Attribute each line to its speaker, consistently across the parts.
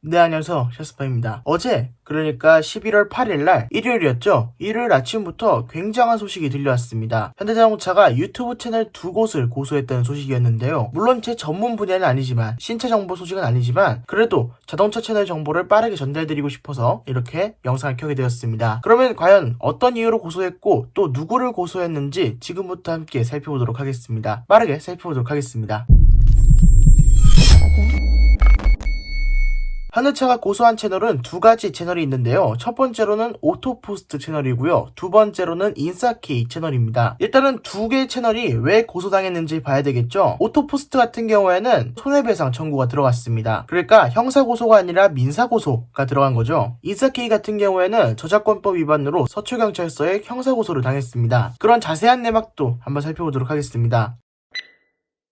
Speaker 1: 네, 안녕하세요. 샤스파입니다. 어제, 그러니까 11월 8일날 일요일이었죠. 일요일 아침부터 굉장한 소식이 들려왔습니다. 현대자동차가 유튜브 채널 2곳을 고소했다는 소식이었는데요. 물론 제 전문 분야는 아니지만, 신차 정보 소식은 아니지만, 그래도 자동차 채널 정보를 빠르게 전달드리고 싶어서 이렇게 영상을 켜게 되었습니다. 그러면 과연 어떤 이유로 고소했고 또 누구를 고소했는지 지금부터 함께 살펴보도록 하겠습니다. 빠르게 살펴보도록 하겠습니다. 현대차가 고소한 채널은 두 가지 채널이 있는데요. 첫 번째로는 오토포스트 채널이고요. 두 번째로는 인싸케이 채널입니다. 일단은 두 개의 채널이 왜 고소당했는지 봐야 되겠죠. 오토포스트 같은 경우에는 손해배상 청구가 들어갔습니다. 그러니까 형사고소가 아니라 민사고소가 들어간 거죠. 인싸케이 같은 경우에는 저작권법 위반으로 서초경찰서에 형사고소를 당했습니다. 그런 자세한 내막도 한번 살펴보도록 하겠습니다.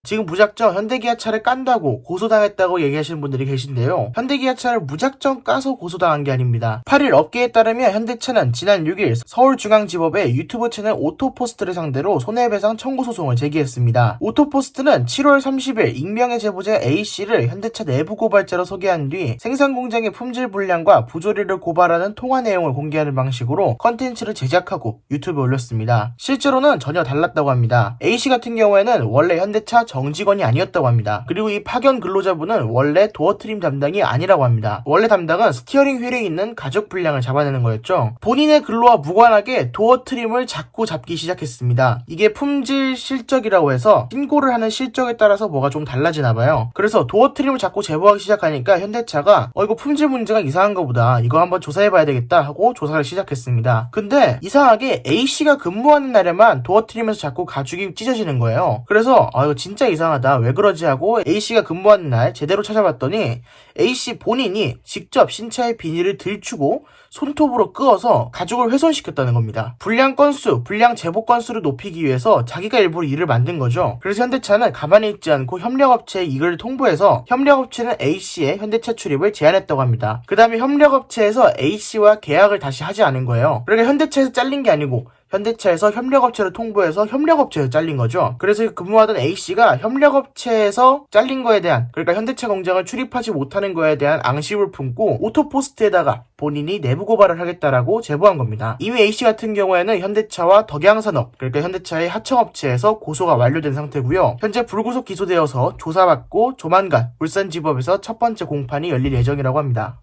Speaker 1: 지금 무작정 현대기아차를 깐다고 고소당했다고 얘기하시는 분들이 계신데요. 현대기아차를 무작정 까서 고소당한 게 아닙니다. 8일 업계에 따르면 현대차는 지난 6일 서울중앙지법에 유튜브 채널 오토포스트를 상대로 손해배상 청구 소송을 제기했습니다. 오토포스트는 7월 30일 익명의 제보자 A씨를 현대차 내부 고발자로 소개한 뒤 생산 공장의 품질 불량과 부조리를 고발하는 통화 내용을 공개하는 방식으로 컨텐츠를 제작하고 유튜브에 올렸습니다. 실제로는 전혀 달랐다고 합니다. A씨 같은 경우에는 원래 현대차 정직원이 아니었다고 합니다. 그리고 이 파견 근로자분은 원래 도어 트림 담당이 아니라고 합니다. 원래 담당은 스티어링 휠에 있는 가죽 불량을 잡아내는 거였죠. 본인의 근로와 무관하게 도어 트림을 자꾸 잡기 시작했습니다. 이게 품질 실적이라고 해서 신고를 하는 실적에 따라서 뭐가 좀 달라지나 봐요. 그래서 도어 트림을 자꾸 제보하기 시작하니까 현대차가 이거 품질 문제가 이상한가 보다. 이거 한번 조사해봐야 되겠다 하고 조사를 시작했습니다. 근데 이상하게 A씨가 근무하는 날에만 도어 트림에서 자꾸 가죽이 찢어지는 거예요. 그래서 이거 진짜 이상하다. 왜 그러지 하고 A씨가 근무하는 날 제대로 찾아봤더니 A씨 본인이 직접 신차의 비닐을 들추고 손톱으로 끄어서 가죽을 훼손시켰다는 겁니다. 불량 건수, 불량 제보 건수를 높이기 위해서 자기가 일부러 일을 만든 거죠. 그래서 현대차는 가만히 있지 않고 협력업체에 이걸 통보해서 협력업체는 A씨의 현대차 출입을 제한했다고 합니다. 그 다음에 협력업체에서 A씨와 계약을 다시 하지 않은 거예요. 그러니까 현대차에서 잘린 게 아니고 현대차에서 협력업체를 통보해서 협력업체에서 잘린 거죠. 그래서 근무하던 A씨가 협력업체에서 잘린 거에 대한, 그러니까 현대차 공장을 출입하지 못하는 거에 대한 앙심을 품고 오토포스트에다가 본인이 내부 고발을 하겠다라고 제보한 겁니다. 이미 A씨 같은 경우에는 현대차와 덕양산업, 그러니까 현대차의 하청업체에서 고소가 완료된 상태고요. 현재 불구속 기소되어서 조사받고 조만간 울산지법에서 첫 번째 공판이 열릴 예정이라고 합니다.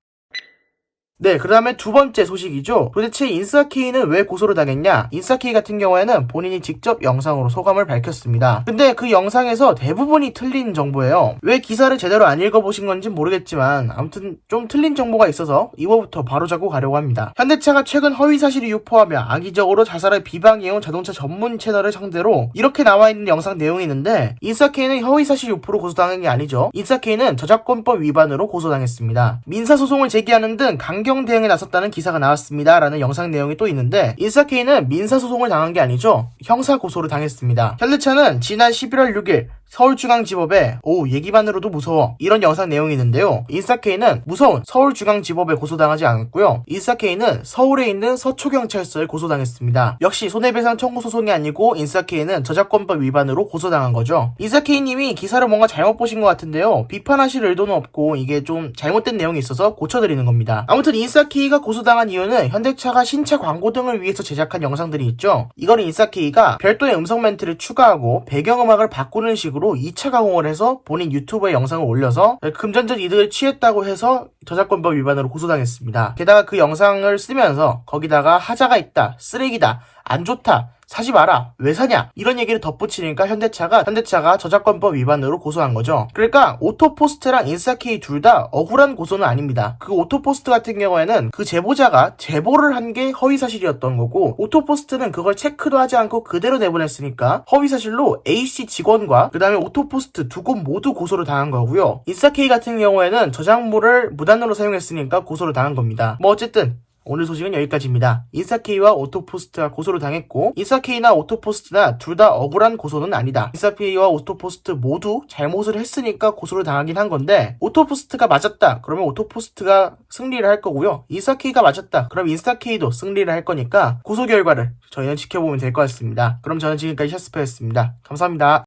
Speaker 1: 네, 그 다음에 두 번째 소식이죠. 도대체 인싸케이는 왜 고소를 당했냐? 인싸케이 같은 경우에는 본인이 직접 영상으로 소감을 밝혔습니다. 근데 그 영상에서 대부분이 틀린 정보예요. 왜 기사를 제대로 안 읽어보신 건지 모르겠지만 아무튼 좀 틀린 정보가 있어서 이거부터 바로잡고 가려고 합니다. 현대차가 최근 허위사실을 유포하며 악의적으로 자사를 비방해온 자동차 전문 채널을 상대로 이렇게 나와있는 영상 내용이 있는데 인싸케이는 허위사실 유포로 고소당한 게 아니죠. 인싸케이는 저작권법 위반으로 고소당했습니다. 민사소송을 제기하는 등 강경 대응에 나섰다는 기사가 나왔습니다. 라는 영상 내용이 또 있는데 인싸케이는 민사소송을 당한 게 아니죠. 형사고소를 당했습니다. 현대차는 지난 11월 6일 서울중앙지법에 얘기만으로도 무서워 이런 영상 내용이 있는데요. 인싸케이는 무서운 서울중앙지법에 고소당하지 않았고요. 인싸케이는 서울에 있는 서초경찰서에 고소당했습니다. 역시 손해배상 청구 소송이 아니고 인싸케이는 저작권법 위반으로 고소당한 거죠. 인싸케이님이 기사를 뭔가 잘못 보신 것 같은데요. 비판하실 의도는 없고 이게 좀 잘못된 내용이 있어서 고쳐드리는 겁니다. 아무튼 인싸케이가 고소당한 이유는 현대차가 신차 광고 등을 위해서 제작한 영상들이 있죠. 이거는 인싸케이가 별도의 음성 멘트를 추가하고 배경음악을 바꾸는 식으로 2차 가공을 해서 본인 유튜브에 영상을 올려서 금전적 이득을 취했다고 해서 저작권법 위반으로 고소당했습니다. 게다가 그 영상을 쓰면서 거기다가 하자가 있다, 쓰레기다, 안 좋다, 사지 마라, 왜 사냐 이런 얘기를 덧붙이니까 현대차가 저작권법 위반으로 고소한 거죠. 그러니까 오토포스트랑 인싸케이 둘 다 억울한 고소는 아닙니다. 그 오토포스트 같은 경우에는 그 제보자가 제보를 한 게 허위사실이었던 거고 오토포스트는 그걸 체크도 하지 않고 그대로 내보냈으니까 허위사실로 A씨 직원과 그 다음에 오토포스트 두 곳 모두 고소를 당한 거고요. 인싸케이 같은 경우에는 저작물을 무단으로 사용했으니까 고소를 당한 겁니다. 뭐 어쨌든 오늘 소식은 여기까지입니다. 인싸케이와 오토포스트가 고소를 당했고 인싸케이나 오토포스트나 둘 다 억울한 고소는 아니다. 인싸케이와 오토포스트 모두 잘못을 했으니까 고소를 당하긴 한 건데 오토포스트가 맞았다 그러면 오토포스트가 승리를 할 거고요. 인싸케이가 맞았다 그럼 인싸케이도 승리를 할 거니까 고소 결과를 저희는 지켜보면 될 것 같습니다. 그럼 저는 지금까지 샤스파였습니다. 감사합니다.